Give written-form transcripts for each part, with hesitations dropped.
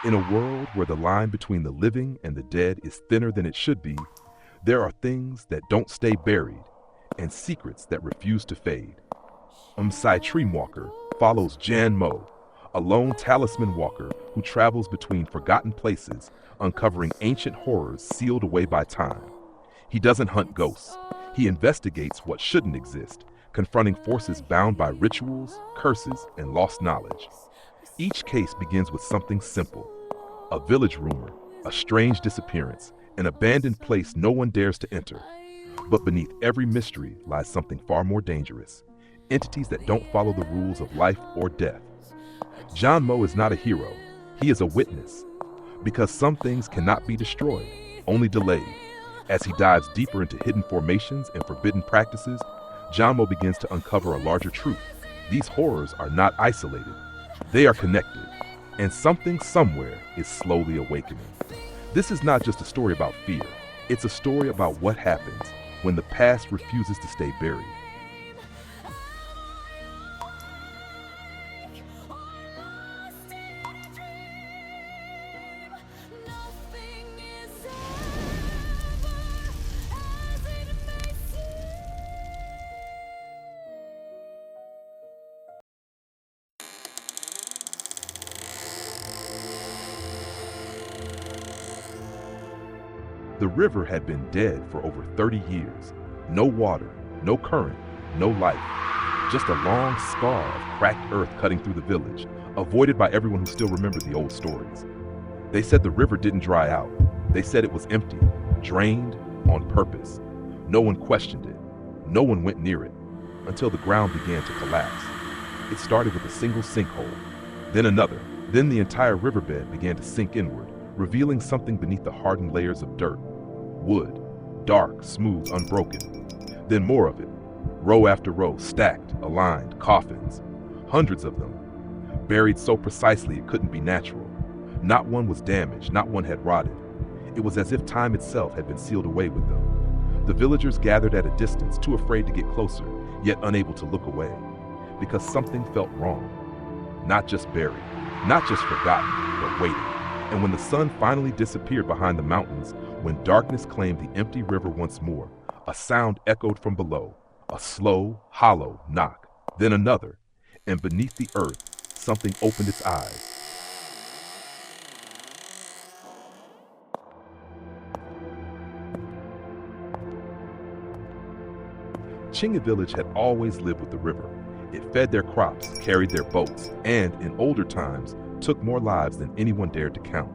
In a world where the line between the living and the dead is thinner than it should be, there are things that don't stay buried and secrets that refuse to fade. Walker follows Jian Mo, a lone talisman walker who travels between forgotten places, uncovering ancient horrors sealed away by time. He doesn't hunt ghosts. He investigates what shouldn't exist, confronting forces bound by rituals, curses, and lost knowledge. Each case begins with something simple: a village rumor, a strange disappearance, an abandoned place no one dares to enter. But beneath every mystery lies something far more dangerous: entities that don't follow the rules of life or death. Jian Mo is not a hero, he is a witness. Because some things cannot be destroyed, only delayed. As he dives deeper into hidden formations and forbidden practices, Jian Mo begins to uncover a larger truth. These horrors are not isolated, they are connected, and something somewhere is slowly awakening. This is not just a story about fear, it's a story about what happens when the past refuses to stay buried. The river had been dead for over 30 years. No water, no current, no life. Just a long scar of cracked earth cutting through the village, avoided by everyone who still remembered the old stories. They said the river didn't dry out. They said it was empty, drained on purpose. No one questioned it. No one went near it, until the ground began to collapse. It started with a single sinkhole, then another. Then the entire riverbed began to sink inward, revealing something beneath the hardened layers of dirt. Wood, dark, smooth, unbroken. Then more of it, row after row, stacked, aligned, coffins. Hundreds of them, buried so precisely it couldn't be natural. Not one was damaged, not one had rotted. It was as if time itself had been sealed away with them. The villagers gathered at a distance, too afraid to get closer, yet unable to look away. Because something felt wrong. Not just buried, not just forgotten, but waiting. And when the sun finally disappeared behind the mountains, when darkness claimed the empty river once more, a sound echoed from below, a slow, hollow knock, then another, and beneath the earth, something opened its eyes. Chinga village had always lived with the river. It fed their crops, carried their boats, and, in older times, took more lives than anyone dared to count.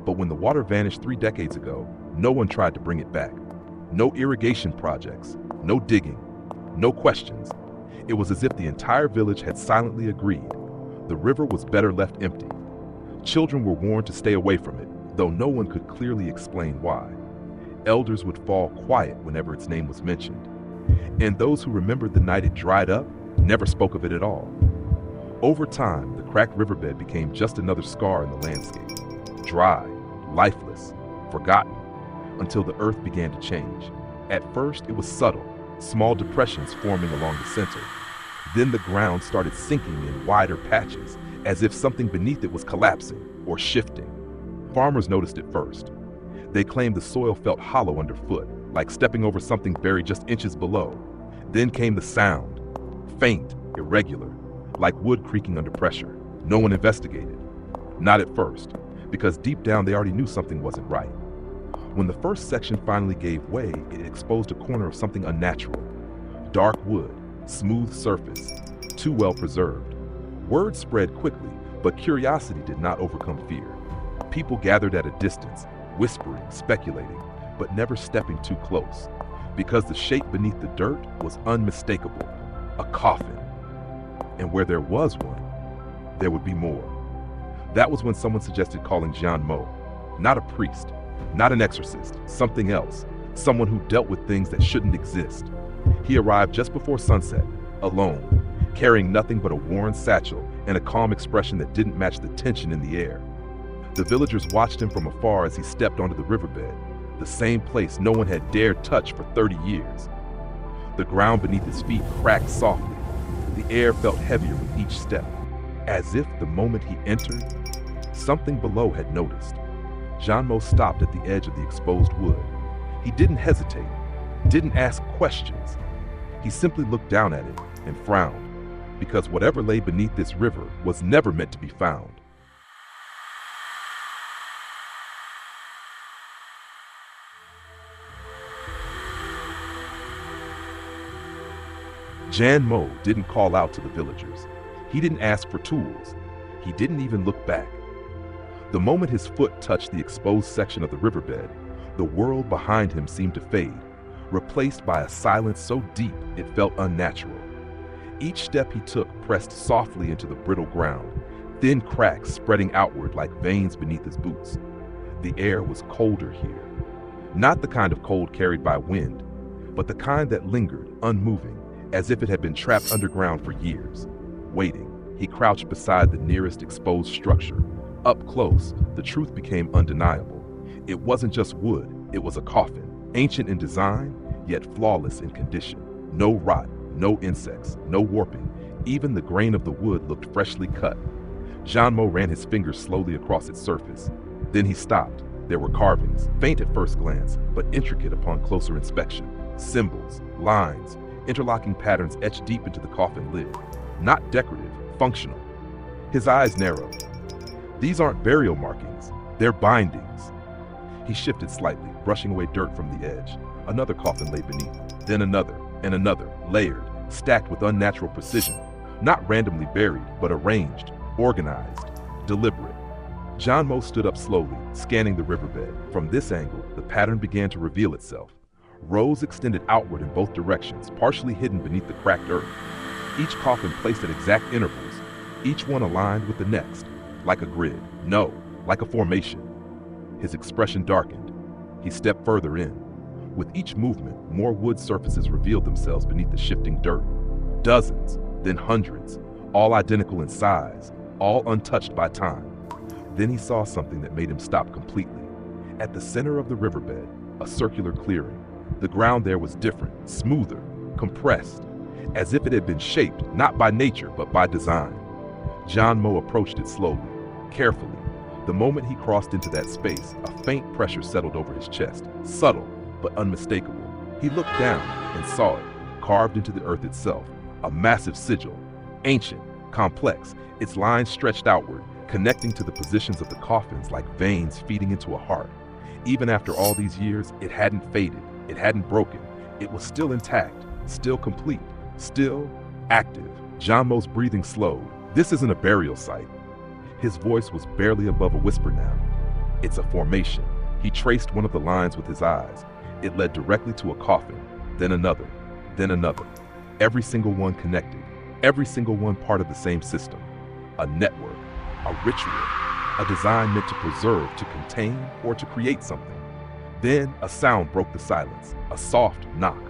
But when the water vanished 3 decades ago, no one tried to bring it back. No irrigation projects, no digging, no questions. It was as if the entire village had silently agreed. The river was better left empty. Children were warned to stay away from it, though no one could clearly explain why. Elders would fall quiet whenever its name was mentioned. And those who remembered the night it dried up never spoke of it at all. Over time, the cracked riverbed became just another scar in the landscape. Dry, lifeless, forgotten, until the earth began to change. At first, it was subtle, small depressions forming along the center. Then the ground started sinking in wider patches, as if something beneath it was collapsing or shifting. Farmers noticed it first. They claimed the soil felt hollow underfoot, like stepping over something buried just inches below. Then came the sound, faint, irregular, like wood creaking under pressure. No one investigated. Not at first, because deep down they already knew something wasn't right. When the first section finally gave way, it exposed a corner of something unnatural. Dark wood, smooth surface, too well preserved. Word spread quickly, but curiosity did not overcome fear. People gathered at a distance, whispering, speculating, but never stepping too close, because the shape beneath the dirt was unmistakable, a coffin. And where there was one, there would be more. That was when someone suggested calling Jian Mo, not a priest, not an exorcist, something else, someone who dealt with things that shouldn't exist. He arrived just before sunset, alone, carrying nothing but a worn satchel and a calm expression that didn't match the tension in the air. The villagers watched him from afar as he stepped onto the riverbed, the same place no one had dared touch for 30 years. The ground beneath his feet cracked softly. The air felt heavier with each step, as if the moment he entered, Something below had noticed. Jian Mo stopped at the edge of the exposed wood. He didn't hesitate, didn't ask questions. He simply looked down at it and frowned, because whatever lay beneath this river was never meant to be found. Jian Mo didn't call out to the villagers. He didn't ask for tools. He didn't even look back. The moment his foot touched the exposed section of the riverbed, the world behind him seemed to fade, replaced by a silence so deep it felt unnatural. Each step he took pressed softly into the brittle ground, thin cracks spreading outward like veins beneath his boots. The air was colder here. Not the kind of cold carried by wind, but the kind that lingered, unmoving, as if it had been trapped underground for years. Waiting, he crouched beside the nearest exposed structure. Up close, the truth became undeniable. It wasn't just wood, it was a coffin, ancient in design, yet flawless in condition. No rot, no insects, no warping. Even the grain of the wood looked freshly cut. Jian Mo ran his fingers slowly across its surface. Then he stopped. There were carvings, faint at first glance, but intricate upon closer inspection. Symbols, lines, interlocking patterns etched deep into the coffin lid. Not decorative, functional. His eyes narrowed. These aren't burial markings, they're bindings. He shifted slightly, brushing away dirt from the edge. Another coffin lay beneath, then another, and another, layered, stacked with unnatural precision. Not randomly buried, but arranged, organized, deliberate. Jian Mo stood up slowly, scanning the riverbed. From this angle, the pattern began to reveal itself. Rows extended outward in both directions, partially hidden beneath the cracked earth. Each coffin placed at exact intervals, each one aligned with the next, like a grid. No, like a formation. His expression darkened. He stepped further in. With each movement, more wood surfaces revealed themselves beneath the shifting dirt. Dozens, then hundreds, all identical in size, all untouched by time. Then he saw something that made him stop completely. At the center of the riverbed, a circular clearing. The ground there was different, smoother, compressed, as if it had been shaped not by nature but by design. Jian Mo approached it slowly, carefully. The moment he crossed into that space, a faint pressure settled over his chest, subtle but unmistakable. He looked down and saw it, carved into the earth itself, a massive sigil, ancient, complex, its lines stretched outward, connecting to the positions of the coffins like veins feeding into a heart. Even after all these years, it hadn't faded, it hadn't broken. It was still intact, still complete, still active. Jian Mo's breathing slowed. This isn't a burial site. His voice was barely above a whisper now. It's a formation. He traced one of the lines with his eyes. It led directly to a coffin, then another, then another. Every single one connected, every single one part of the same system. A network, a ritual, a design meant to preserve, to contain, or to create something. Then a sound broke the silence, a soft knock.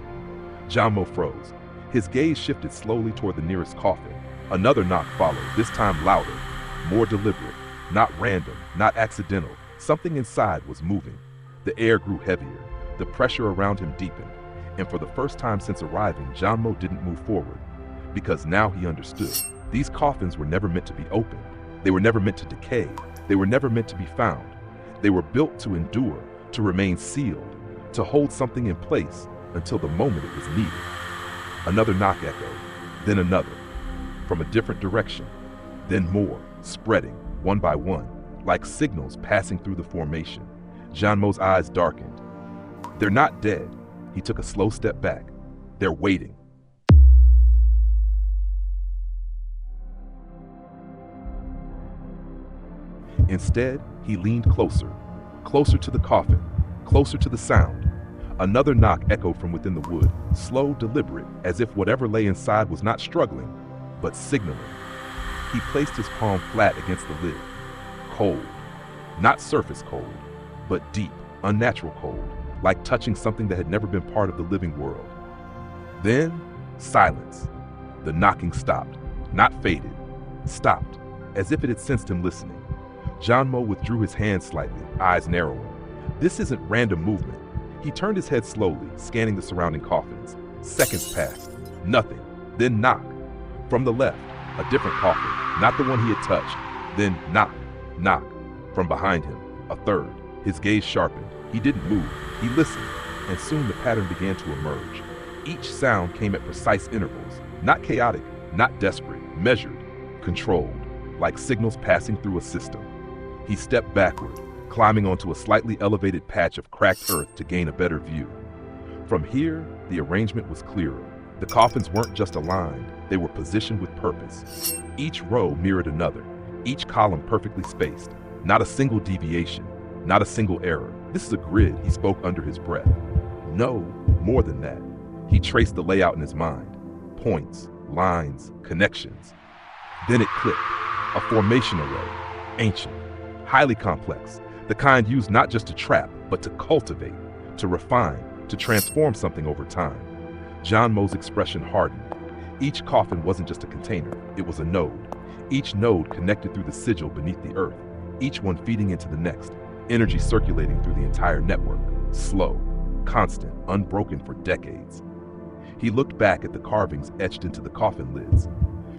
Jian Mo froze. His gaze shifted slowly toward the nearest coffin. Another knock followed, this time louder, more deliberate, not random, not accidental. Something inside was moving. The air grew heavier. The pressure around him deepened. And for the first time since arriving, Jian Mo didn't move forward. Because now he understood. These coffins were never meant to be opened. They were never meant to decay. They were never meant to be found. They were built to endure, to remain sealed, to hold something in place until the moment it was needed. Another knock echoed, then another, from a different direction, then more, spreading, one by one, like signals passing through the formation. Jian Mo's eyes darkened. They're not dead. He took a slow step back. They're waiting. Instead, he leaned closer, closer to the coffin, closer to the sound. Another knock echoed from within the wood, slow, deliberate, as if whatever lay inside was not struggling, but signaling. He placed his palm flat against the lid. Cold. Not surface cold, but deep, unnatural cold, like touching something that had never been part of the living world. Then, silence. The knocking stopped, not faded, stopped, as if it had sensed him listening. Jian Mo withdrew his hand slightly, eyes narrowing. This isn't random movement. He turned his head slowly, scanning the surrounding coffins. Seconds passed. Nothing. Then knock. From the left, a different coffin, not the one he had touched. Then knock, knock, From behind him, a third. His gaze sharpened. He didn't move. He listened, and soon the pattern began to emerge. Each sound came at precise intervals, not chaotic, not desperate, measured, controlled, like signals passing through a system. He stepped backward, climbing onto a slightly elevated patch of cracked earth to gain a better view. From here, the arrangement was clearer. The coffins weren't just aligned, they were positioned with purpose. Each row mirrored another, each column perfectly spaced. Not a single deviation, not a single error. This is a grid, he spoke under his breath. No, more than that. He traced the layout in his mind. Points, lines, connections. Then it clicked. A formation array. Ancient, highly complex. The kind used not just to trap, but to cultivate, to refine, to transform something over time. Jian Mo's expression hardened. Each coffin wasn't just a container, it was a node. Each node connected through the sigil beneath the earth, each one feeding into the next, energy circulating through the entire network, slow, constant, unbroken for decades. He looked back at the carvings etched into the coffin lids.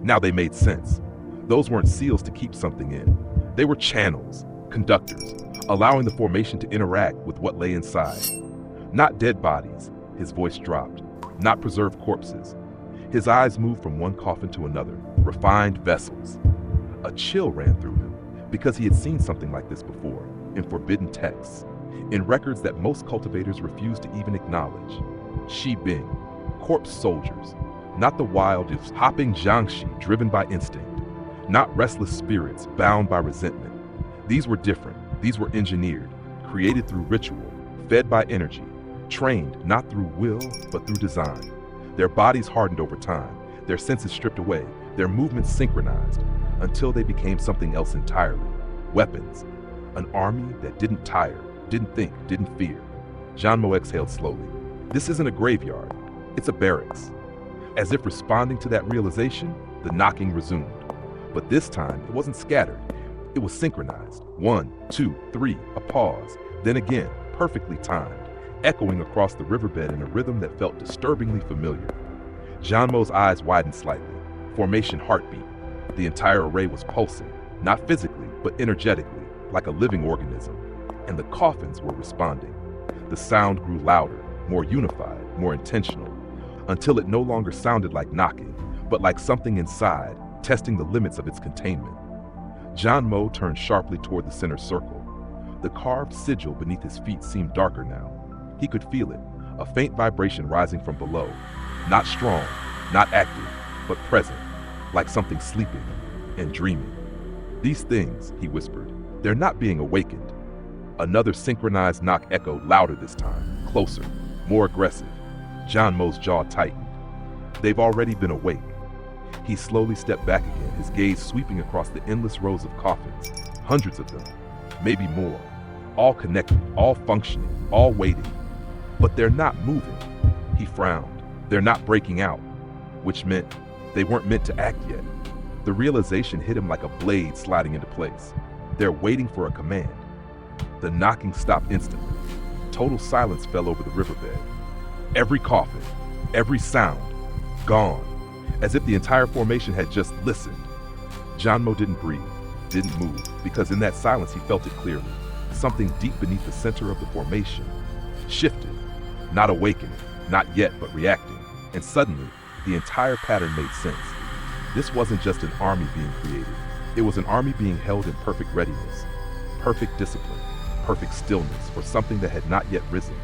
Now they made sense. Those weren't seals to keep something in. They were channels, conductors, allowing the formation to interact with what lay inside. Not dead bodies, his voice dropped. Not preserved corpses. His eyes moved from one coffin to another, refined vessels. A chill ran through him, because he had seen something like this before, in forbidden texts, in records that most cultivators refused to even acknowledge. Shi Bing, corpse soldiers, not the wildest, hopping Jiangshi driven by instinct, not restless spirits bound by resentment. These were different, these were engineered, created through ritual, fed by energy, trained not through will, but through design. Their bodies hardened over time, their senses stripped away, their movements synchronized, until they became something else entirely. Weapons. An army that didn't tire, didn't think, didn't fear. Jian Mo exhaled slowly. This isn't a graveyard, it's a barracks. As if responding to that realization, the knocking resumed. But this time, it wasn't scattered. It was synchronized. 1, 2, 3, a pause. Then again, perfectly timed, echoing across the riverbed in a rhythm that felt disturbingly familiar. Jian Mo's eyes widened slightly. Formation heartbeat. The entire array was pulsing, not physically, but energetically, like a living organism. And the coffins were responding. The sound grew louder, more unified, more intentional, until it no longer sounded like knocking, but like something inside, testing the limits of its containment. Jian Mo turned sharply toward the center circle. The carved sigil beneath his feet seemed darker now. He could feel it, a faint vibration rising from below. Not strong, not active, but present, like something sleeping and dreaming. These things, he whispered, they're not being awakened. Another synchronized knock echoed louder this time, closer, more aggressive. Jian Mo's jaw tightened. They've already been awake. He slowly stepped back again, his gaze sweeping across the endless rows of coffins, hundreds of them, maybe more, all connected, all functioning, all waiting. But they're not moving. He frowned. They're not breaking out, which meant they weren't meant to act yet. The realization hit him like a blade sliding into place. They're waiting for a command. The knocking stopped instantly. Total silence fell over the riverbed. Every coffin, every sound, gone, as if the entire formation had just listened. Jian Mo didn't breathe, didn't move, because in that silence he felt it clearly. Something deep beneath the center of the formation shifted, not awakening, not yet, but reacting. And suddenly, the entire pattern made sense. This wasn't just an army being created. It was an army being held in perfect readiness, perfect discipline, perfect stillness for something that had not yet risen.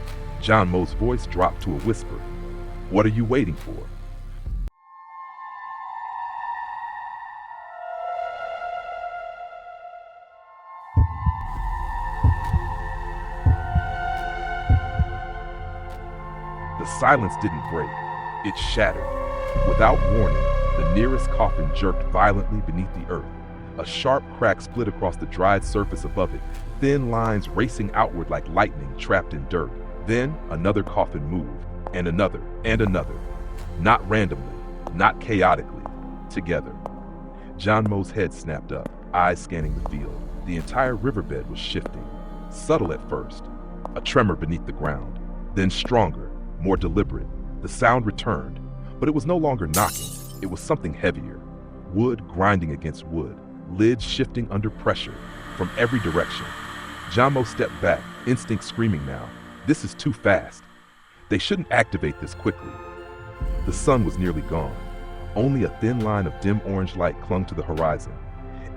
Jian Mo's voice dropped to a whisper. What are you waiting for? The silence didn't break. It shattered. Without warning, the nearest coffin jerked violently beneath the earth. A sharp crack split across the dried surface above it, thin lines racing outward like lightning trapped in dirt. Then another coffin moved, and another, not randomly, not chaotically, together. Jian Mo's head snapped up, eyes scanning the field. The entire riverbed was shifting, subtle at first, a tremor beneath the ground, then stronger, more deliberate. The sound returned, but it was no longer knocking. It was something heavier, wood grinding against wood, lids shifting under pressure from every direction. Jian Mo stepped back, instinct screaming now. This is too fast. They shouldn't activate this quickly. The sun was nearly gone. Only a thin line of dim orange light clung to the horizon.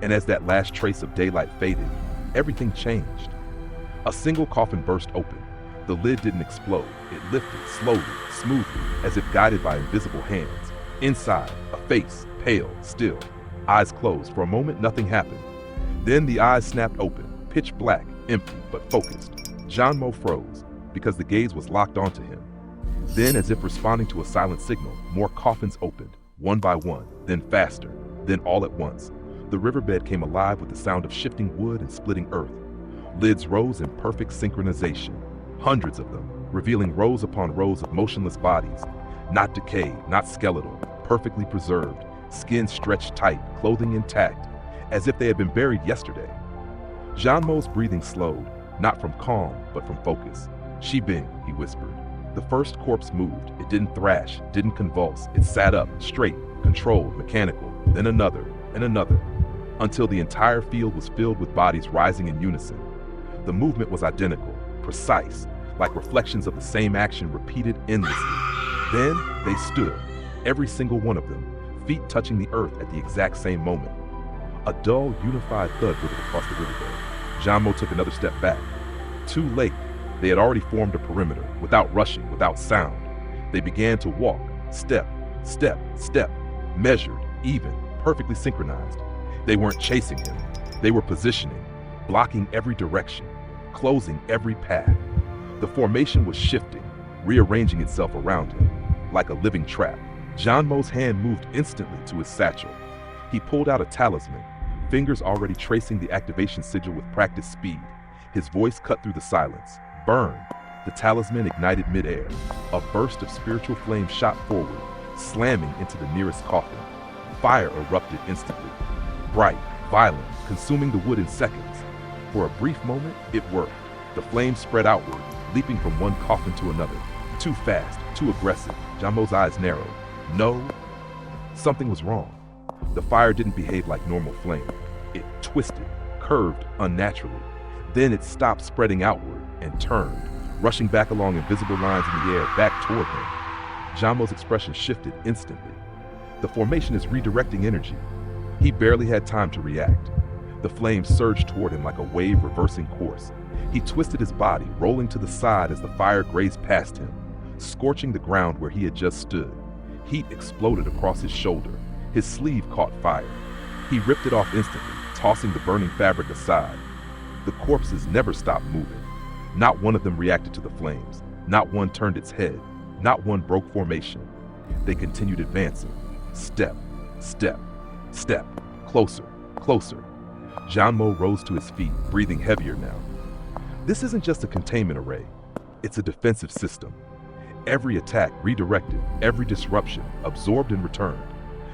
And as that last trace of daylight faded, everything changed. A single coffin burst open. The lid didn't explode. It lifted slowly, smoothly, as if guided by invisible hands. Inside, a face, pale, still, eyes closed. For a moment, nothing happened. Then the eyes snapped open, pitch black, empty, but focused. Jian Mo froze, because the gaze was locked onto him. Then, as if responding to a silent signal, more coffins opened, one by one, then faster, then all at once. The riverbed came alive with the sound of shifting wood and splitting earth. Lids rose in perfect synchronization, hundreds of them, revealing rows upon rows of motionless bodies, not decayed, not skeletal, perfectly preserved, skin stretched tight, clothing intact, as if they had been buried yesterday. Jian Mo's breathing slowed, not from calm, but from focus. "Shibing," he whispered. The first corpse moved. It didn't thrash, didn't convulse. It sat up, straight, controlled, mechanical, then another, and another, until the entire field was filled with bodies rising in unison. The movement was identical, precise, like reflections of the same action repeated endlessly. Then they stood, every single one of them, feet touching the earth at the exact same moment. A dull, unified thud rippled across the riverbed. Jian Mo took another step back. Too late. They had already formed a perimeter, without rushing, without sound. They began to walk, step, step, step, measured, even, perfectly synchronized. They weren't chasing him. They were positioning, blocking every direction, closing every path. The formation was shifting, rearranging itself around him, like a living trap. Jian Mo's hand moved instantly to his satchel. He pulled out a talisman, fingers already tracing the activation sigil with practiced speed. His voice cut through the silence. Burn! The talisman ignited midair. A burst of spiritual flame shot forward, slamming into the nearest coffin. Fire erupted instantly. Bright, violent, consuming the wood in seconds. For a brief moment, it worked. The flame spread outward, leaping from one coffin to another. Too fast, too aggressive. Jian Mo's eyes narrowed. No, something was wrong. The fire didn't behave like normal flame. It twisted, curved unnaturally. Then it stopped spreading outward and turned, rushing back along invisible lines in the air back toward him. Jian Mo's expression shifted instantly. The formation is redirecting energy. He barely had time to react. The flame surged toward him like a wave reversing course. He twisted his body, rolling to the side as the fire grazed past him, scorching the ground where he had just stood. Heat exploded across his shoulder. His sleeve caught fire. He ripped it off instantly, tossing the burning fabric aside. The corpses never stopped moving. Not one of them reacted to the flames. Not one turned its head. Not one broke formation. They continued advancing. Step, step, step. Closer, closer. Jian Mo rose to his feet, breathing heavier now. This isn't just a containment array. It's a defensive system. Every attack redirected, every disruption absorbed and returned.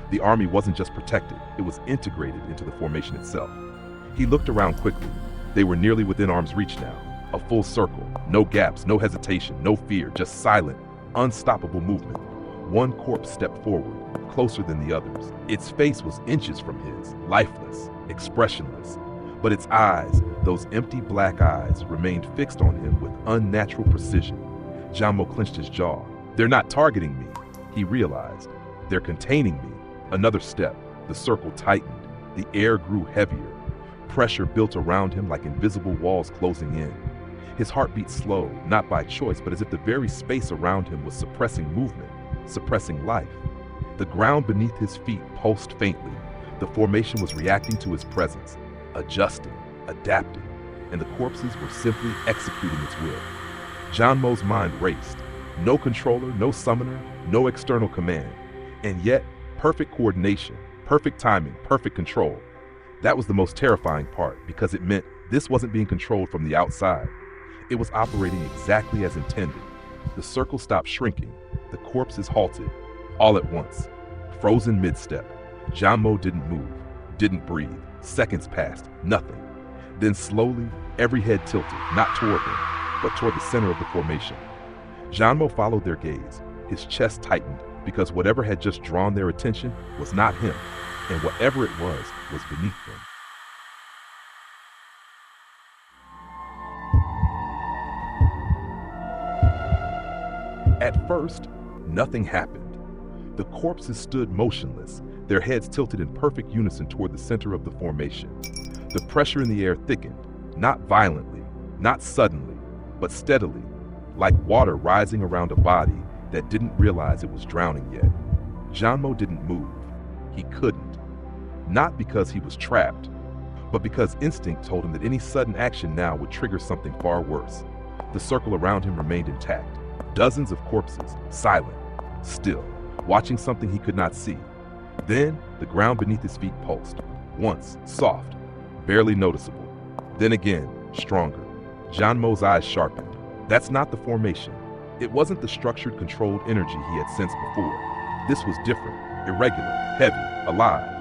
The army wasn't just protected, it was integrated into the formation itself. He looked around quickly. They were nearly within arm's reach now. A full circle, no gaps, no hesitation, no fear, just silent, unstoppable movement. One corpse stepped forward, closer than the others. Its face was inches from his, lifeless, expressionless. But its eyes, those empty black eyes, remained fixed on him with unnatural precision. Jian Mo clenched his jaw. They're not targeting me, he realized. They're containing me. Another step. The circle tightened. The air grew heavier. Pressure built around him like invisible walls closing in. His heart beat slow, not by choice, but as if the very space around him was suppressing movement, suppressing life. The ground beneath his feet pulsed faintly. The formation was reacting to his presence, adjusting, adapting, and the corpses were simply executing its will. Jian Mo's mind raced. No controller, no summoner, no external command. And yet, perfect coordination, perfect timing, perfect control. That was the most terrifying part, because it meant this wasn't being controlled from the outside. It was operating exactly as intended. The circle stopped shrinking. The corpses halted, all at once. Frozen mid-step. Jian Mo didn't move, didn't breathe. Seconds passed, nothing. Then slowly, every head tilted, not toward him, but toward the center of the formation. Jian Mo followed their gaze. His chest tightened, because whatever had just drawn their attention was not him, and whatever it was beneath them. At first, nothing happened. The corpses stood motionless, their heads tilted in perfect unison toward the center of the formation. The pressure in the air thickened, not violently, not suddenly, but steadily, like water rising around a body that didn't realize it was drowning yet. Jian Mo didn't move. He couldn't. Not because he was trapped, but because instinct told him that any sudden action now would trigger something far worse. The circle around him remained intact. Dozens of corpses, silent, still, watching something he could not see. Then, the ground beneath his feet pulsed. Once, soft, barely noticeable. Then again, stronger. Jian Mo's eyes sharpened. That's not the formation. It wasn't the structured, controlled energy he had sensed before. This was different, irregular, heavy, alive.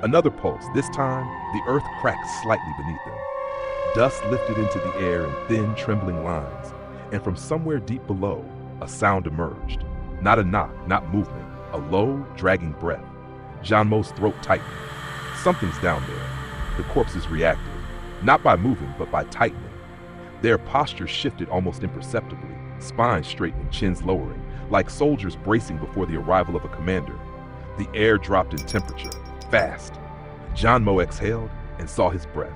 Another pulse. This time, the earth cracked slightly beneath them. Dust lifted into the air in thin, trembling lines, and from somewhere deep below, a sound emerged. Not a knock, not movement, a low, dragging breath. Jian Mo's throat tightened. Something's down there. The corpses reacted, not by moving, but by tightening. Their postures shifted almost imperceptibly, spines straightening, chins lowering, like soldiers bracing before the arrival of a commander. The air dropped in temperature, fast. Jian Mo exhaled and saw his breath,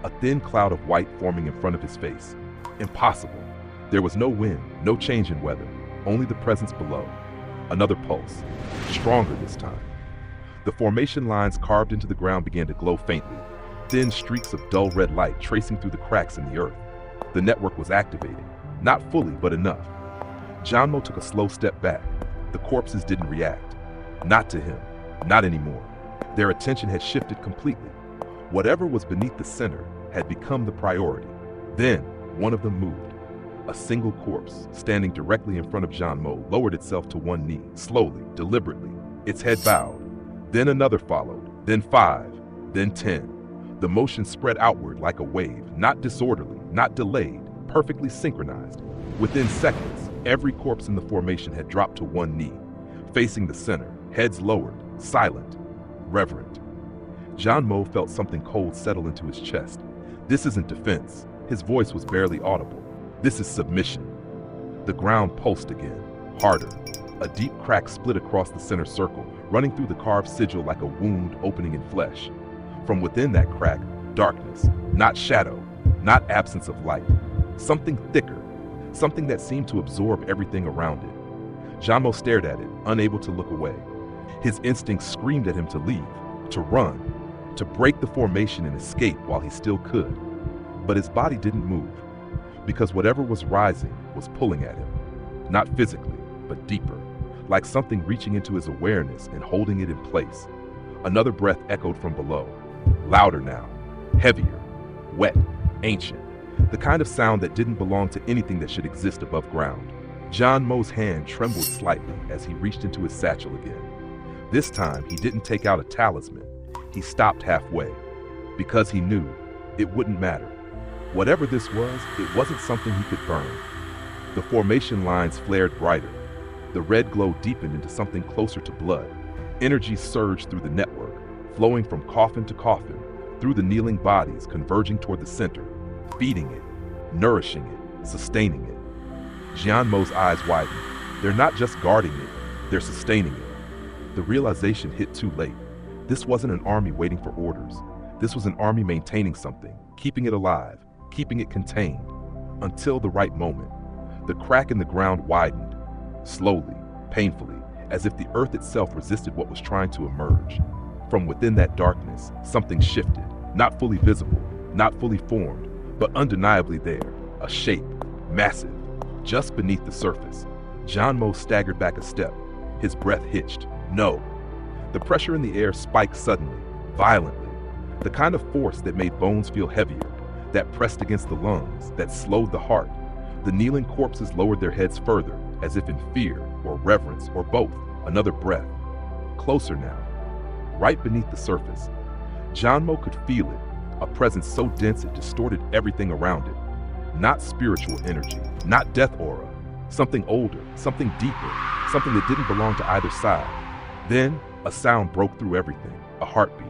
a thin cloud of white forming in front of his face. Impossible. There was no wind, no change in weather, only the presence below. Another pulse, stronger this time. The formation lines carved into the ground began to glow faintly, thin streaks of dull red light tracing through the cracks in the earth. The network was activating, not fully, but enough. Jian Mo took a slow step back. The corpses didn't react. Not to him, not anymore. Their attention had shifted completely. Whatever was beneath the center had become the priority. Then, one of them moved. A single corpse, standing directly in front of Jian Mo, lowered itself to one knee, slowly, deliberately, its head bowed. Then another followed, then 5, then 10. The motion spread outward like a wave, not disorderly, not delayed, perfectly synchronized. Within seconds, every corpse in the formation had dropped to one knee, facing the center, heads lowered, silent, reverent. Jian Mo felt something cold settle into his chest. This isn't defense. His voice was barely audible. This is submission. The ground pulsed again, harder. A deep crack split across the center circle, running through the carved sigil like a wound opening in flesh. From within that crack, darkness, not shadow, not absence of light. Something thicker, something that seemed to absorb everything around it. Jian Mo stared at it, unable to look away. His instincts screamed at him to leave, to run, to break the formation and escape while he still could. But his body didn't move, because whatever was rising was pulling at him. Not physically, but deeper, like something reaching into his awareness and holding it in place. Another breath echoed from below, louder now, heavier, wet, ancient, the kind of sound that didn't belong to anything that should exist above ground. Jian Mo's hand trembled slightly as he reached into his satchel again. This time, he didn't take out a talisman. He stopped halfway, because he knew it wouldn't matter. Whatever this was, it wasn't something he could burn. The formation lines flared brighter. The red glow deepened into something closer to blood. Energy surged through the network, flowing from coffin to coffin, through the kneeling bodies, converging toward the center, feeding it, nourishing it, sustaining it. Jian Mo's eyes widened. They're not just guarding it, they're sustaining it. The realization hit too late. This wasn't an army waiting for orders. This was an army maintaining something, keeping it alive, keeping it contained, until the right moment. The crack in the ground widened, slowly, painfully, as if the earth itself resisted what was trying to emerge. From within that darkness, something shifted, not fully visible, not fully formed, but undeniably there, a shape, massive, just beneath the surface. Jian Mo staggered back a step, his breath hitched. No. The pressure in the air spiked suddenly, violently, the kind of force that made bones feel heavier, that pressed against the lungs, that slowed the heart. The kneeling corpses lowered their heads further, as if in fear or reverence or both. Another breath. Closer now, right beneath the surface. Jian Mo could feel it, a presence so dense it distorted everything around it. Not spiritual energy, not death aura, something older, something deeper, something that didn't belong to either side. Then, a sound broke through everything, a heartbeat.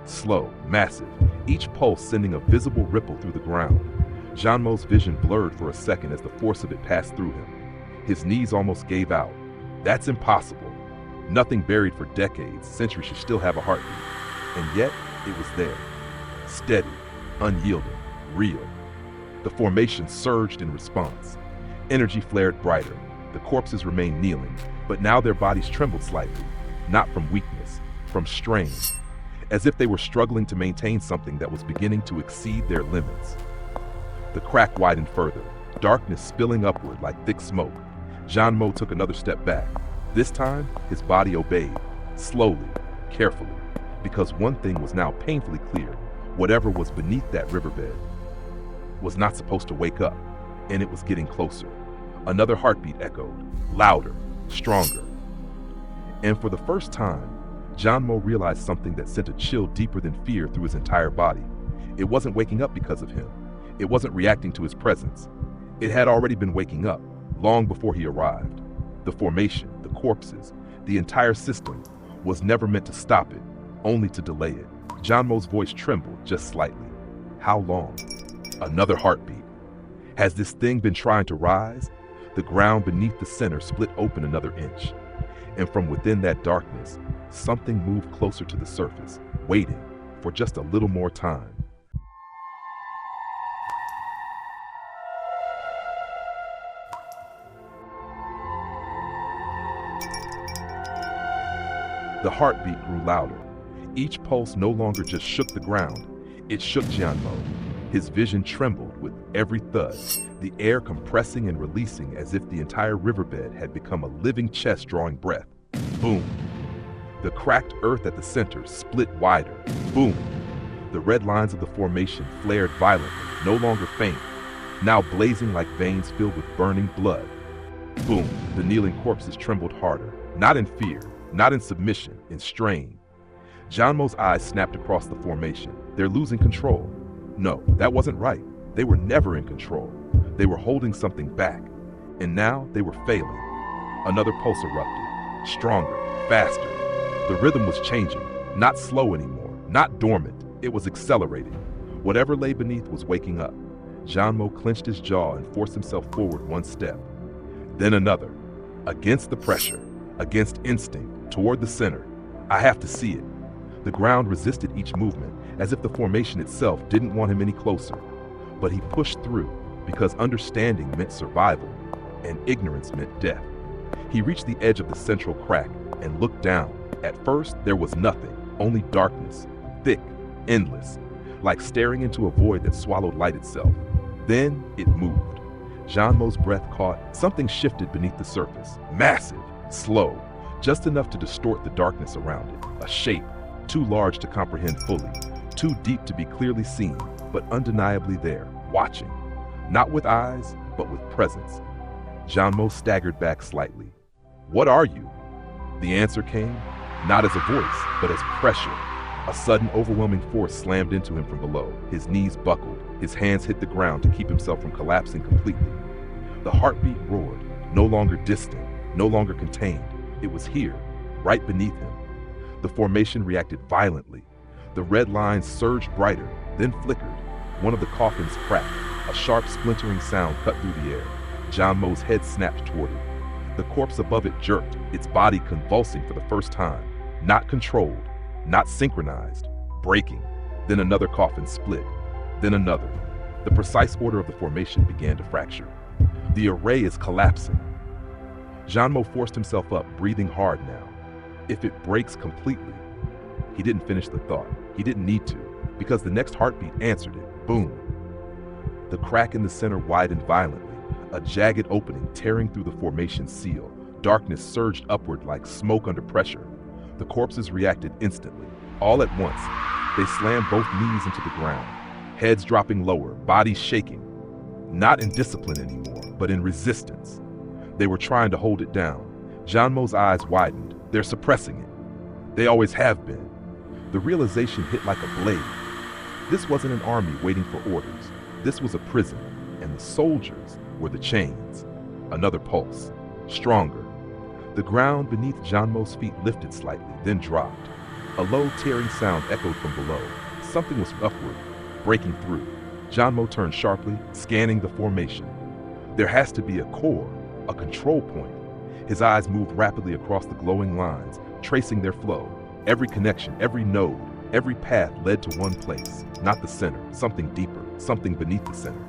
Slow, massive, each pulse sending a visible ripple through the ground. Jian Mo's vision blurred for a second as the force of it passed through him. His knees almost gave out. That's impossible. Nothing buried for decades, centuries should still have a heartbeat. And yet, it was there. Steady, unyielding, real. The formation surged in response. Energy flared brighter. The corpses remained kneeling, but now their bodies trembled slightly, not from weakness, from strain, as if they were struggling to maintain something that was beginning to exceed their limits. The crack widened further, darkness spilling upward like thick smoke. Jian Mo took another step back. This time, his body obeyed, slowly, carefully, because one thing was now painfully clear. Whatever was beneath that riverbed was not supposed to wake up, and it was getting closer. Another heartbeat echoed, louder, stronger. And for the first time, Jian Mo realized something that sent a chill deeper than fear through his entire body. It wasn't waking up because of him. It wasn't reacting to his presence. It had already been waking up, long before he arrived. The formation, the corpses, the entire system was never meant to stop it, only to delay it. Jian Mo's voice trembled just slightly. How long? Another heartbeat. Has this thing been trying to rise? The ground beneath the center split open another inch. And from within that darkness, something moved closer to the surface, waiting for just a little more time. The heartbeat grew louder. Each pulse no longer just shook the ground, it shook Jian Mo. His vision trembled with every thud, the air compressing and releasing as if the entire riverbed had become a living chest drawing breath. Boom. The cracked earth at the center split wider. Boom. The red lines of the formation flared violently, no longer faint, now blazing like veins filled with burning blood. Boom. The kneeling corpses trembled harder, not in fear, not in submission, in strain. Jian Mo's eyes snapped across the formation. They're losing control. No, that wasn't right. They were never in control. They were holding something back. And now they were failing. Another pulse erupted. Stronger, faster. The rhythm was changing. Not slow anymore, not dormant. It was accelerating. Whatever lay beneath was waking up. Jian Mo clenched his jaw and forced himself forward one step. Then another. Against the pressure, against instinct, toward the center. I have to see it. The ground resisted each movement, as if the formation itself didn't want him any closer. But he pushed through, because understanding meant survival, and ignorance meant death. He reached the edge of the central crack and looked down. At first, there was nothing, only darkness, thick, endless, like staring into a void that swallowed light itself. Then it moved. Jian Mo's breath caught. Something shifted beneath the surface, massive, slow, just enough to distort the darkness around it. A shape, too large to comprehend fully, too deep to be clearly seen, but undeniably there, watching. Not with eyes, but with presence. Jian Mo staggered back slightly. What are you? The answer came, not as a voice, but as pressure. A sudden, overwhelming force slammed into him from below. His knees buckled, his hands hit the ground to keep himself from collapsing completely. The heartbeat roared, no longer distant, no longer contained. It was here, right beneath him. The formation reacted violently. The red lines surged brighter, then flickered. One of the coffins cracked. A sharp, splintering sound cut through the air. Jian Mo's head snapped toward it. The corpse above it jerked, its body convulsing for the first time. Not controlled, not synchronized, breaking. Then another coffin split. Then another. The precise order of the formation began to fracture. The array is collapsing. Jian Mo forced himself up, breathing hard now. If it breaks completely. He didn't finish the thought. He didn't need to, because the next heartbeat answered it. Boom. The crack in the center widened violently, a jagged opening tearing through the formation's seal. Darkness surged upward like smoke under pressure. The corpses reacted instantly. All at once, they slammed both knees into the ground, heads dropping lower, bodies shaking. Not in discipline anymore, but in resistance. They were trying to hold it down. Jian Mo's eyes widened. They're suppressing it. They always have been. The realization hit like a blade. This wasn't an army waiting for orders. This was a prison, and the soldiers were the chains. Another pulse, stronger. The ground beneath Jian Mo's feet lifted slightly, then dropped. A low, tearing sound echoed from below. Something was upward, breaking through. Jian Mo turned sharply, scanning the formation. There has to be a core, a control point. His eyes moved rapidly across the glowing lines, tracing their flow. Every connection, every node, every path led to one place, not the center, something deeper, something beneath the center.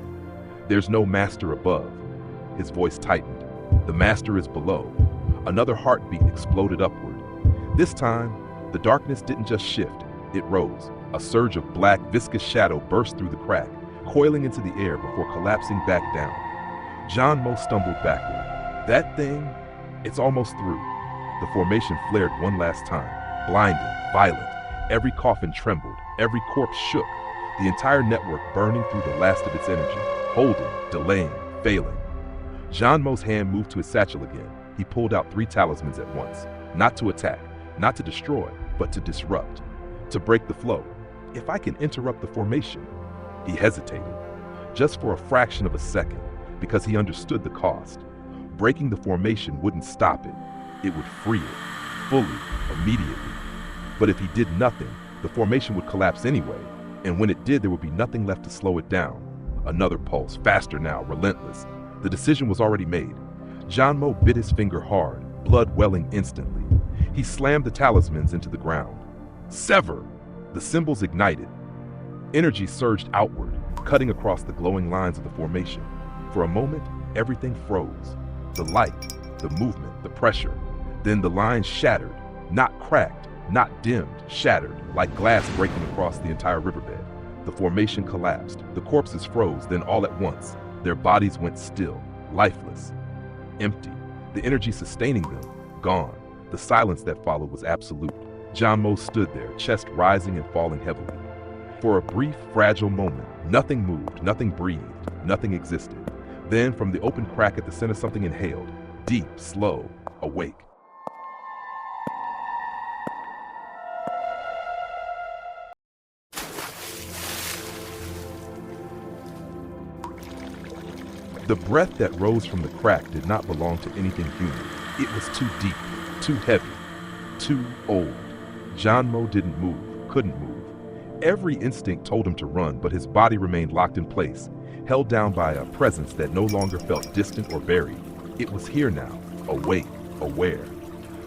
There's no master above. His voice tightened. The master is below. Another heartbeat exploded upward. This time, the darkness didn't just shift, it rose. A surge of black, viscous shadow burst through the crack, coiling into the air before collapsing back down. Jian Mo stumbled backward. That thing, it's almost through. The formation flared one last time, blinding, violent. Every coffin trembled, every corpse shook, the entire network burning through the last of its energy, holding, delaying, failing. Jian Mo's hand moved to his satchel again. He pulled out 3 talismans at once, not to attack, not to destroy, but to disrupt, to break the flow. If I can interrupt the formation. He hesitated, just for a fraction of a second, because he understood the cost. Breaking the formation wouldn't stop it. It would free it, fully, immediately. But if he did nothing, the formation would collapse anyway, and when it did, there would be nothing left to slow it down. Another pulse, faster now, relentless. The decision was already made. Jian Mo bit his finger hard, blood welling instantly. He slammed the talismans into the ground. Sever! The symbols ignited. Energy surged outward, cutting across the glowing lines of the formation. For a moment, everything froze. The light, the movement, the pressure. Then the lines shattered, not cracked, not dimmed, shattered, like glass breaking across the entire riverbed. The formation collapsed. The corpses froze, then all at once, their bodies went still, lifeless, empty. The energy sustaining them, gone. The silence that followed was absolute. Jian Mo stood there, chest rising and falling heavily. For a brief, fragile moment, nothing moved, nothing breathed, nothing existed. Then, from the open crack at the center, something inhaled, deep, slow, awake. The breath that rose from the crack did not belong to anything human. It was too deep, too heavy, too old. Jian Mo didn't move, couldn't move. Every instinct told him to run, but his body remained locked in place, held down by a presence that no longer felt distant or buried. It was here now, awake, aware.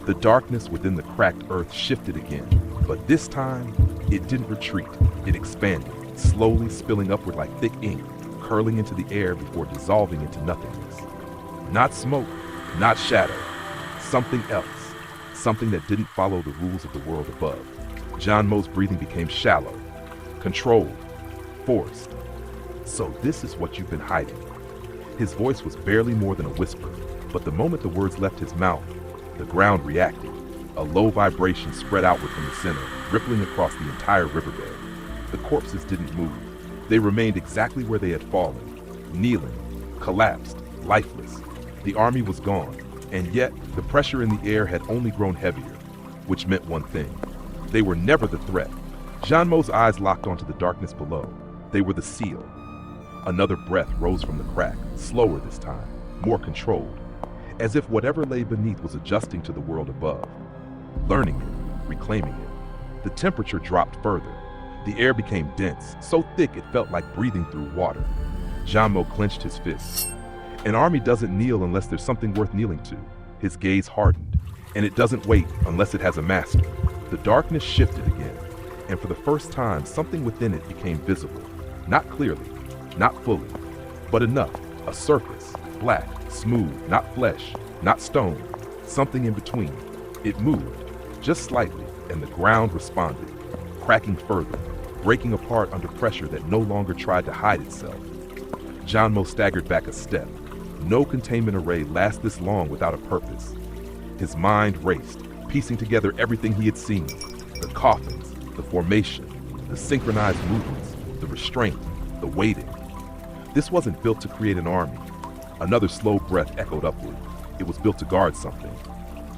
The darkness within the cracked earth shifted again, but this time, it didn't retreat. It expanded, slowly spilling upward like thick ink, curling into the air before dissolving into nothingness. Not smoke, not shadow, something else, something that didn't follow the rules of the world above. Jian Mo's breathing became shallow, controlled, forced. So this is what you've been hiding. His voice was barely more than a whisper, but the moment the words left his mouth, the ground reacted. A low vibration spread outward from the center, rippling across the entire riverbed. The corpses didn't move. They remained exactly where they had fallen, kneeling, collapsed, lifeless. The army was gone, and yet the pressure in the air had only grown heavier, which meant one thing. They were never the threat. Jian Mo's eyes locked onto the darkness below. They were the seal. Another breath rose from the crack, slower this time, more controlled, as if whatever lay beneath was adjusting to the world above, learning it, reclaiming it. The temperature dropped further. The air became dense, so thick it felt like breathing through water. Jian Mo clenched his fists. An army doesn't kneel unless there's something worth kneeling to. His gaze hardened, and it doesn't wait unless it has a master. The darkness shifted again, and for the first time, something within it became visible. Not clearly, not fully, but enough. A surface, black, smooth, not flesh, not stone, something in between. It moved, just slightly, and the ground responded, cracking further, breaking apart under pressure that no longer tried to hide itself. Jian Mo staggered back a step. No containment array lasts this long without a purpose. His mind raced, piecing together everything he had seen. The coffins, the formation, the synchronized movements, the restraint, the waiting. This wasn't built to create an army. Another slow breath echoed upward. It was built to guard something.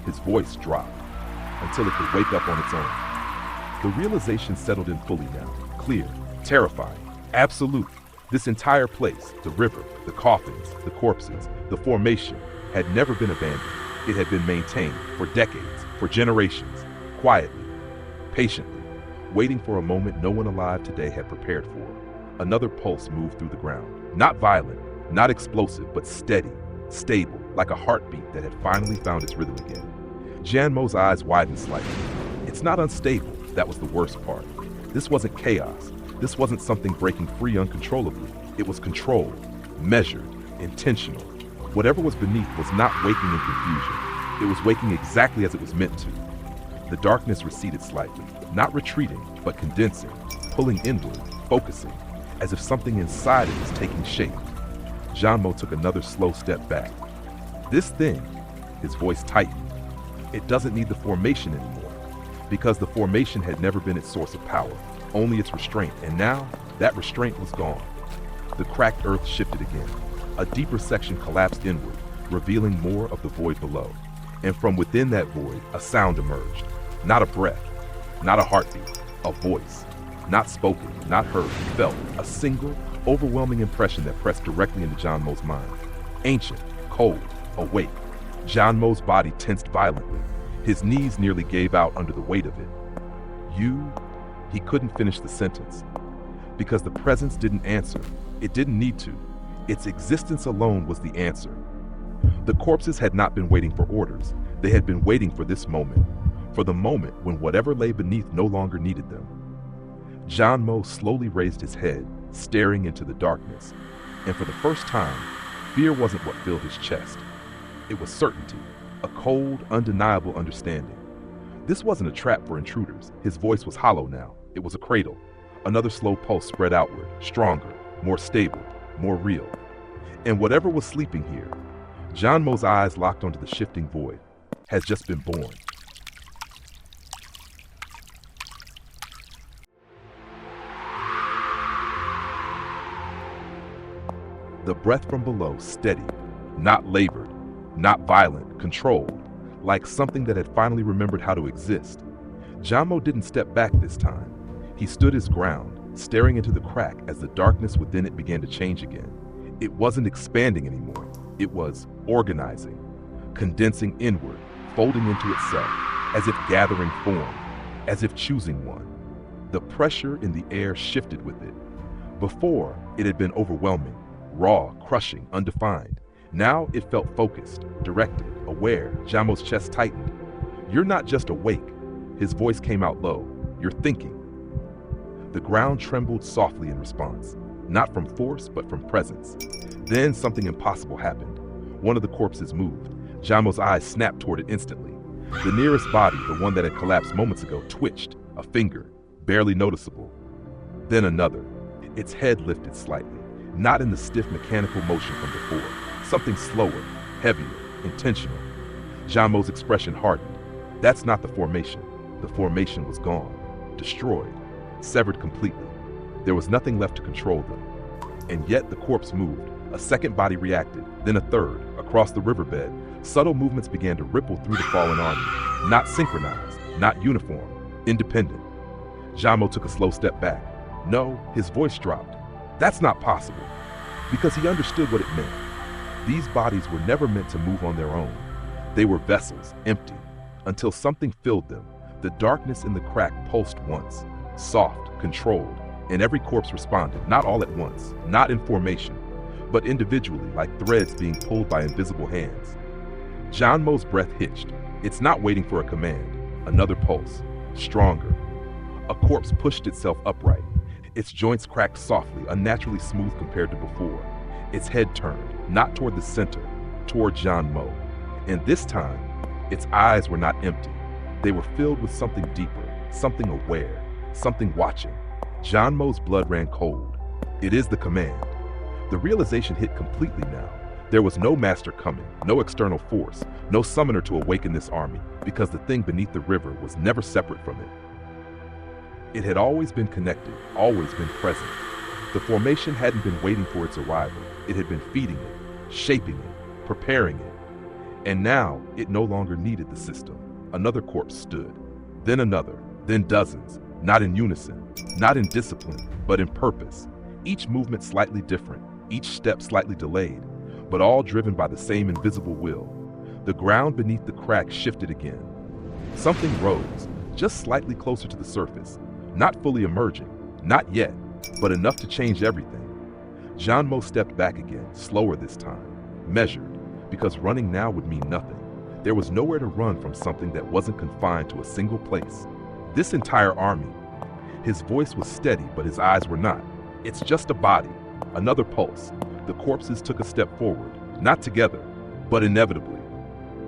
His voice dropped, until it could wake up on its own. The realization settled in fully now, clear, terrifying, absolute. This entire place, the river, the coffins, the corpses, the formation, had never been abandoned. It had been maintained for decades, for generations, quietly, patiently, waiting for a moment no one alive today had prepared for. Another pulse moved through the ground. Not violent, not explosive, but steady, stable, like a heartbeat that had finally found its rhythm again. Jian Mo's eyes widened slightly. It's not unstable, that was the worst part. This wasn't chaos. This wasn't something breaking free uncontrollably. It was controlled, measured, intentional. Whatever was beneath was not waking in confusion. It was waking exactly as it was meant to. The darkness receded slightly, not retreating, but condensing, pulling inward, focusing, as if something inside it was taking shape. Jian Mo took another slow step back. This thing, his voice tightened, it doesn't need the formation anymore, because the formation had never been its source of power, only its restraint, and now that restraint was gone. The cracked earth shifted again. A deeper section collapsed inward, revealing more of the void below. And from within that void, a sound emerged. Not a breath, not a heartbeat, a voice. Not spoken, not heard, felt. A single, overwhelming impression that pressed directly into Jian Mo's mind. Ancient, cold, awake. Jian Mo's body tensed violently. His knees nearly gave out under the weight of it. You? He couldn't finish the sentence. Because the presence didn't answer. It didn't need to. Its existence alone was the answer. The corpses had not been waiting for orders. They had been waiting for this moment. For the moment when whatever lay beneath no longer needed them. Jian Mo slowly raised his head, staring into the darkness. And for the first time, fear wasn't what filled his chest. It was certainty, a cold, undeniable understanding. This wasn't a trap for intruders. His voice was hollow now. It was a cradle. Another slow pulse spread outward, stronger, more stable, more real. And whatever was sleeping here, Jian Mo's eyes locked onto the shifting void, has just been born. The breath from below steady, not labored, not violent, controlled, like something that had finally remembered how to exist. Jian Mo didn't step back this time. He stood his ground, staring into the crack as the darkness within it began to change again. It wasn't expanding anymore. It was organizing, condensing inward, folding into itself, as if gathering form, as if choosing one. The pressure in the air shifted with it. Before, it had been overwhelming, raw, crushing, undefined. Now it felt focused, directed, aware. Jian Mo's chest tightened. You're not just awake. His voice came out low. You're thinking. The ground trembled softly in response, not from force, but from presence. Then something impossible happened. One of the corpses moved. Jian Mo's eyes snapped toward it instantly. The nearest body, the one that had collapsed moments ago, twitched, a finger, barely noticeable. Then another. Its head lifted slightly, not in the stiff mechanical motion from before. Something slower, heavier, intentional. Jian Mo's expression hardened. That's not the formation. The formation was gone, destroyed, severed completely. There was nothing left to control them. And yet the corpse moved. A second body reacted, then a third. Across the riverbed, subtle movements began to ripple through the fallen army. Not synchronized, not uniform, independent. Jian Mo took a slow step back. No, his voice dropped. That's not possible. Because he understood what it meant. These bodies were never meant to move on their own. They were vessels, empty, until something filled them. The darkness in the crack pulsed once, soft, controlled, and every corpse responded, not all at once, not in formation, but individually, like threads being pulled by invisible hands. Jian Mo's breath hitched. It's not waiting for a command. Another pulse, stronger. A corpse pushed itself upright. Its joints cracked softly, unnaturally smooth compared to before. Its head turned, not toward the center, toward Jian Mo. And this time, its eyes were not empty. They were filled with something deeper, something aware, something watching. Jian Mo's blood ran cold. It is the command. The realization hit completely now. There was no master coming, no external force, no summoner to awaken this army, because the thing beneath the river was never separate from it. It had always been connected, always been present. The formation hadn't been waiting for its arrival. It had been feeding it, shaping it, preparing it. And now, it no longer needed the system. Another corpse stood, then another, then dozens, not in unison, not in discipline, but in purpose. Each movement slightly different, each step slightly delayed, but all driven by the same invisible will. The ground beneath the crack shifted again. Something rose, just slightly closer to the surface, not fully emerging, not yet, but enough to change everything. Jian Mo stepped back again, slower this time, measured, because running now would mean nothing. There was nowhere to run from something that wasn't confined to a single place. This entire army. His voice was steady, but his eyes were not. It's just a body, another pulse. The corpses took a step forward, not together, but inevitably.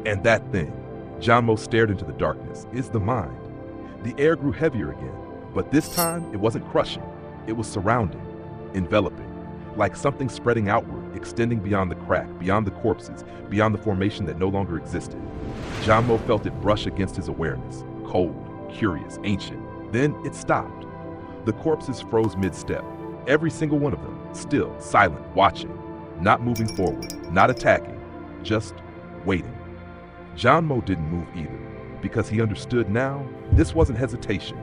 And that thing, Jian Mo stared into the darkness, is the mind. The air grew heavier again, but this time it wasn't crushing. It was surrounding, enveloping, like something spreading outward, extending beyond the crack, beyond the corpses, beyond the formation that no longer existed. Jian Mo felt it brush against his awareness, cold, curious, ancient. Then it stopped. The corpses froze mid-step, every single one of them, still, silent, watching, not moving forward, not attacking, just waiting. Jian Mo didn't move either, because he understood now, this wasn't hesitation,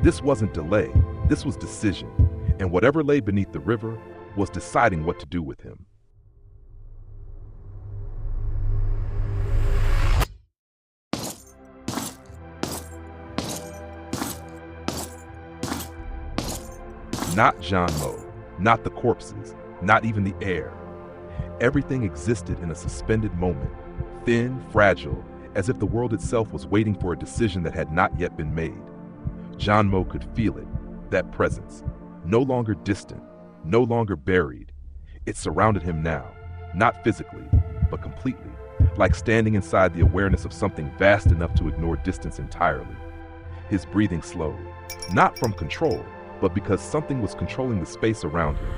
this wasn't delay, this was decision, and whatever lay beneath the river was deciding what to do with him. Not Jian Mo, not the corpses, not even the air. Everything existed in a suspended moment, thin, fragile, as if the world itself was waiting for a decision that had not yet been made. Jian Mo could feel it, that presence, no longer distant, no longer buried. It surrounded him now, not physically, but completely, like standing inside the awareness of something vast enough to ignore distance entirely. His breathing slowed, not from control, but because something was controlling the space around him,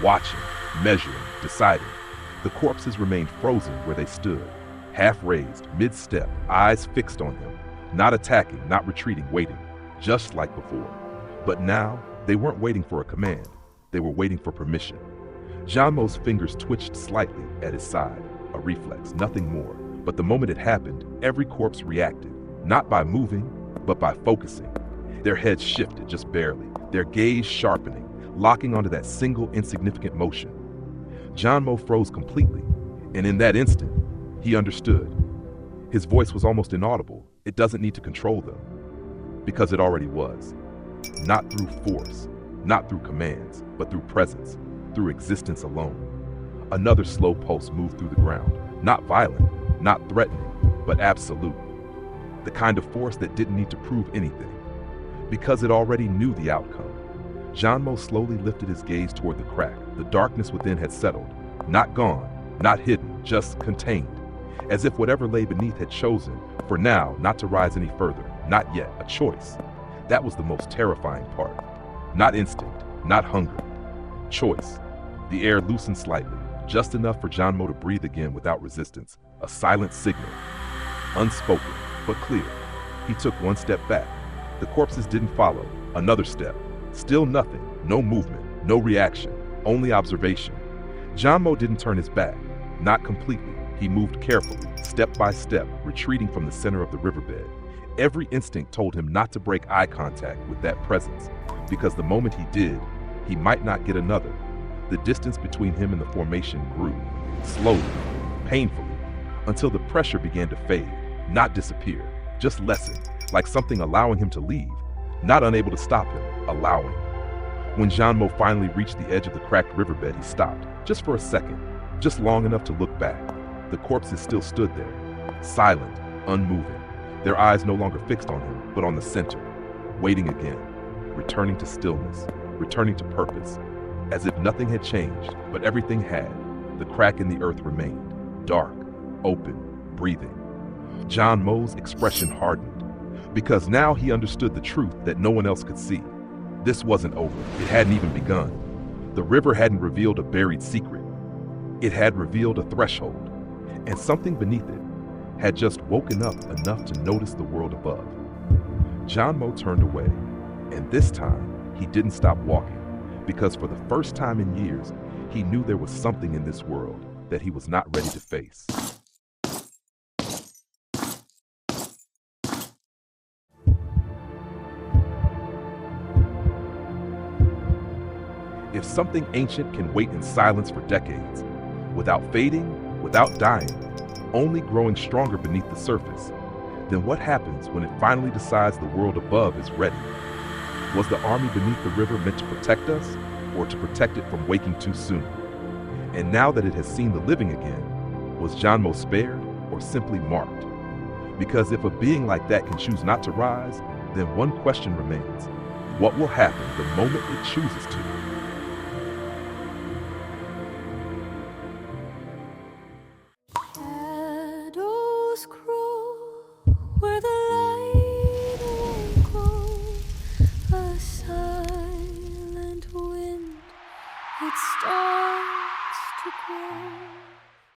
watching, measuring, deciding. The corpses remained frozen where they stood, half-raised, mid-step, eyes fixed on him, not attacking, not retreating, waiting, just like before. But now, they weren't waiting for a command. They were waiting for permission. Jian Mo's fingers twitched slightly at his side, a reflex, nothing more. But the moment it happened, every corpse reacted, not by moving, but by focusing. Their heads shifted just barely, their gaze sharpening, locking onto that single insignificant motion. Jian Mo froze completely, and in that instant, he understood. His voice was almost inaudible. It doesn't need to control them, because it already was. Not through force, not through commands, but through presence, through existence alone. Another slow pulse moved through the ground, not violent, not threatening, but absolute. The kind of force that didn't need to prove anything, because it already knew the outcome. Jian Mo slowly lifted his gaze toward the crack. The darkness within had settled, not gone, not hidden, just contained, as if whatever lay beneath had chosen, for now, not to rise any further, not yet, a choice. That was the most terrifying part. Not instinct, not hunger. Choice. The air loosened slightly, just enough for Jian Mo to breathe again without resistance, a silent signal. Unspoken, but clear. He took one step back. The corpses didn't follow. Another step. Still nothing. No movement. No reaction. Only observation. Jian Mo didn't turn his back. Not completely. He moved carefully, step by step, retreating from the center of the riverbed. Every instinct told him not to break eye contact with that presence, because the moment he did, he might not get another. The distance between him and the formation grew, slowly, painfully, until the pressure began to fade, not disappear, just lessen, like something allowing him to leave, not unable to stop him, allowing. When Jian Mo finally reached the edge of the cracked riverbed, he stopped, just for a second, just long enough to look back. The corpses still stood there, silent, unmoving, their eyes no longer fixed on him, but on the center, waiting again, returning to stillness, returning to purpose, as if nothing had changed, but everything had. The crack in the earth remained, dark, open, breathing. Jian Mo's expression hardened, because now he understood the truth that no one else could see. This wasn't over. It hadn't even begun. The river hadn't revealed a buried secret. It had revealed a threshold, and something beneath it had just woken up enough to notice the world above. Jian Mo turned away, and this time he didn't stop walking, because for the first time in years, he knew there was something in this world that he was not ready to face. If something ancient can wait in silence for decades, without fading, without dying, only growing stronger beneath the surface, then what happens when it finally decides the world above is ready? Was the army beneath the river meant to protect us, or to protect it from waking too soon? And now that it has seen the living again, Was Jian Mo spared or simply marked? Because if a being like that can choose not to rise, then one question remains. What will happen the moment it chooses to?